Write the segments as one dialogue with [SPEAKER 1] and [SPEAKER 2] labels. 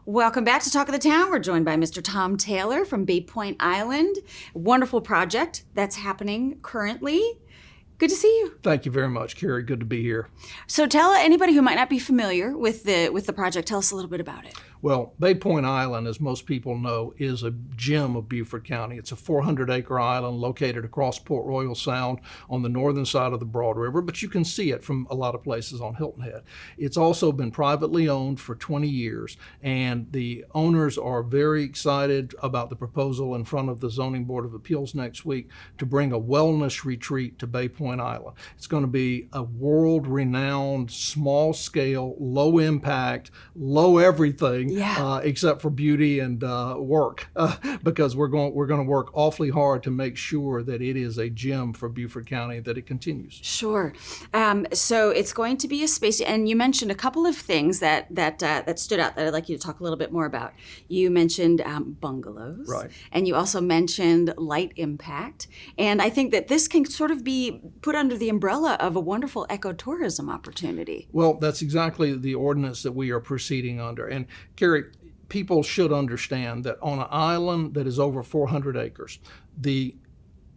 [SPEAKER 1] Welcome back to Talk of the Town. We're joined by Mr. Tom Taylor from Bay Point Island. Wonderful project that's happening currently. Good to see you.
[SPEAKER 2] Thank you very much, Carrie. Good to be here.
[SPEAKER 1] So tell anybody who might not be familiar with the project, tell us a little bit about it.
[SPEAKER 2] Well, Bay Point Island, as most people know, is a gem of Beaufort County. It's a 400-acre island located across Port Royal Sound on the northern side of the Broad River, but you can see it from a lot of places on Hilton Head. It's also been privately owned for 20 years, and the owners are very excited about the proposal in front of the Zoning Board of Appeals next week to bring a wellness retreat to Bay Point Island. It's going to be a world-renowned, small-scale, low-impact, low-everything, except for beauty and work, because we're going to work awfully hard to make sure that it is a gem for Beaufort County, that it continues.
[SPEAKER 1] Sure. So it's going to be a space, and you mentioned a couple of things that stood out that I'd like you to talk a little bit more about. You mentioned bungalows,
[SPEAKER 2] right,
[SPEAKER 1] and you also mentioned light impact, and I think that this can sort of be put under the umbrella of a wonderful ecotourism opportunity.
[SPEAKER 2] Well, that's exactly the ordinance that we are proceeding under. And Carrie, people should understand that on an island that is over 400 acres, the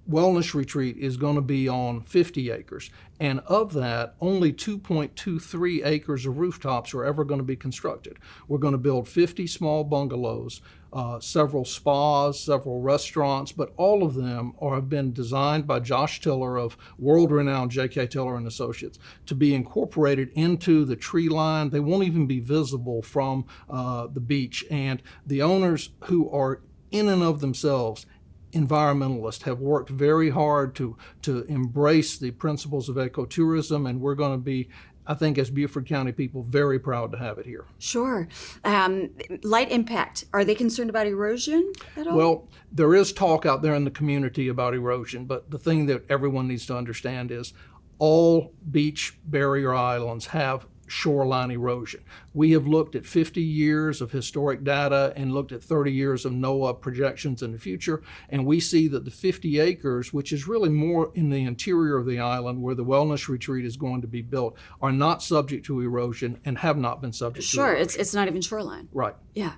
[SPEAKER 2] wellness retreat is going to be on 50 acres. And of that, only 2.23 acres of rooftops are ever going to be constructed. We're going to build 50 small bungalows, several spas, several restaurants, but all of them have been designed by Josh Tiller of world-renowned J.K. Tiller and Associates to be incorporated into the tree line. They won't even be visible from the beach. And the owners, who are in and of themselves environmentalists, have worked very hard to embrace the principles of ecotourism, and we're going to be, I think, as Beaufort County people, very proud to have it here.
[SPEAKER 1] Sure. Light impact. Are they concerned about erosion at all?
[SPEAKER 2] Well, there is talk out there in the community about erosion, but the thing that everyone needs to understand is all beach barrier islands have shoreline erosion. We have looked at 50 years of historic data and looked at 30 years of NOAA projections in the future, and we see that the 50 acres, which is really more in the interior of the island where the wellness retreat is going to be built, are not subject to erosion and have not been subject to erosion.
[SPEAKER 1] Sure, it's not even shoreline.
[SPEAKER 2] Right.
[SPEAKER 1] Yeah.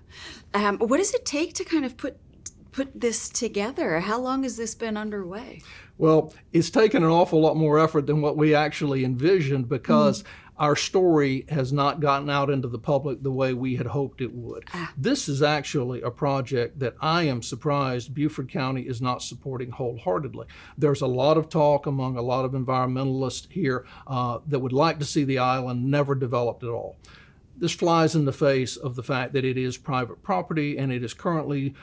[SPEAKER 1] What does it take to kind of put this together? How long has this been underway?
[SPEAKER 2] Well, it's taken an awful lot more effort than what we actually envisioned, because our story has not gotten out into the public the way we had hoped it would. This is actually a project that I am surprised Beaufort County is not supporting wholeheartedly. There's a lot of talk among a lot of environmentalists here that would like to see the island never developed at all. This flies in the face of the fact that it is private property, and it is currently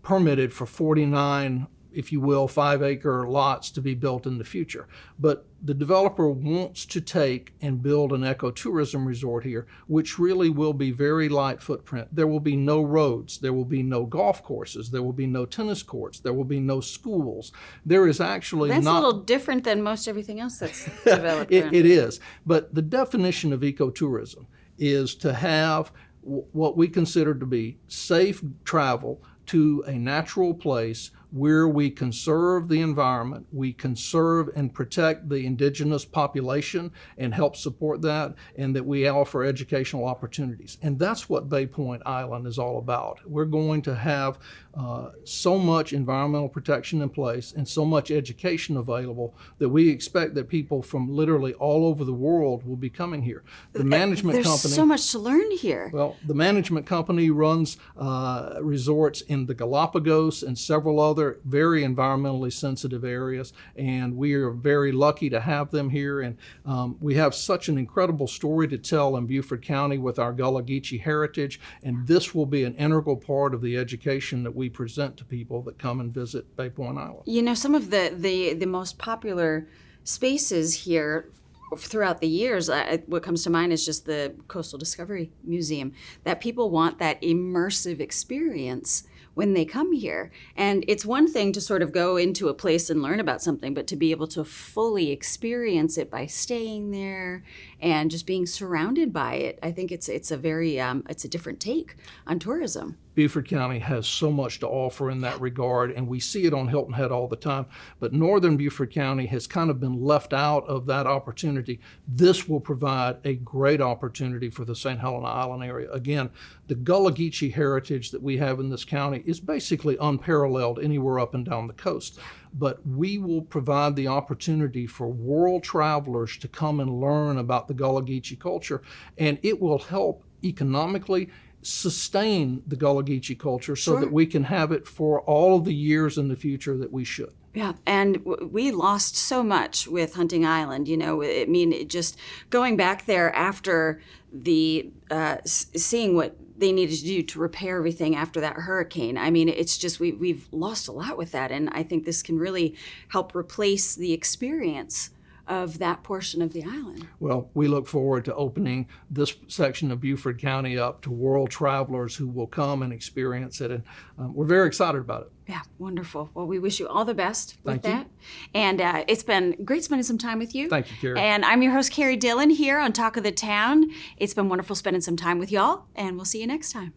[SPEAKER 2] permitted for 49, if you will, 5-acre lots to be built in the future. But the developer wants to take and build an ecotourism resort here, which really will be very light footprint. There will be no roads. There will be no golf courses. There will be no tennis courts. There will be no schools. There is actually
[SPEAKER 1] That's
[SPEAKER 2] not...
[SPEAKER 1] a little different than most everything else that's developed.
[SPEAKER 2] It is. But the definition of ecotourism is to have what we consider to be safe travel to a natural place where we conserve the environment, we conserve and protect the indigenous population and help support that, and that we offer educational opportunities. And that's what Bay Point Island is all about. We're going to have so much environmental protection in place and so much education available that we expect that people from literally all over the world will be coming here. The management
[SPEAKER 1] There's
[SPEAKER 2] company...
[SPEAKER 1] so much to learn here.
[SPEAKER 2] Well, the management company runs resorts in the Galapagos and several other very environmentally sensitive areas, and we are very lucky to have them here. And we have such an incredible story to tell in Beaufort County with our Gullah Geechee heritage, and this will be an integral part of the education that we present to people that come and visit Bay Point Island.
[SPEAKER 1] You know, some of the most popular spaces here throughout the years, what comes to mind is just the Coastal Discovery Museum, that people want that immersive experience when they come here. And it's one thing to sort of go into a place and learn about something, but to be able to fully experience it by staying there and just being surrounded by it, I think it's a very, it's a different take on tourism.
[SPEAKER 2] Beaufort County has so much to offer in that regard, and we see it on Hilton Head all the time. But northern Beaufort County has kind of been left out of that opportunity. This will provide a great opportunity for the St. Helena Island area. Again, the Gullah Geechee heritage that we have in this county is basically unparalleled anywhere up and down the coast. But we will provide the opportunity for world travelers to come and learn about the Gullah Geechee culture, and it will help economically sustain the Gullah Geechee culture so that we can have it for all of the years in the future that we should.
[SPEAKER 1] Yeah, and we lost so much with Hunting Island. I mean, just going back there after the seeing what they needed to do to repair everything after that hurricane. I mean, it's just we've lost a lot with that, and I think this can really help replace the experience of that portion of the island.
[SPEAKER 2] Well, we look forward to opening this section of Beaufort County up to world travelers who will come and experience it, and we're very excited about it.
[SPEAKER 1] Yeah, wonderful. Well, we wish you all the best with
[SPEAKER 2] Thank you.
[SPEAKER 1] that. And it's been great spending some time with you.
[SPEAKER 2] Thank you, Carrie.
[SPEAKER 1] And I'm your host, Carrie Dillon, here on Talk of the Town. It's been wonderful spending some time with y'all, and we'll see you next time.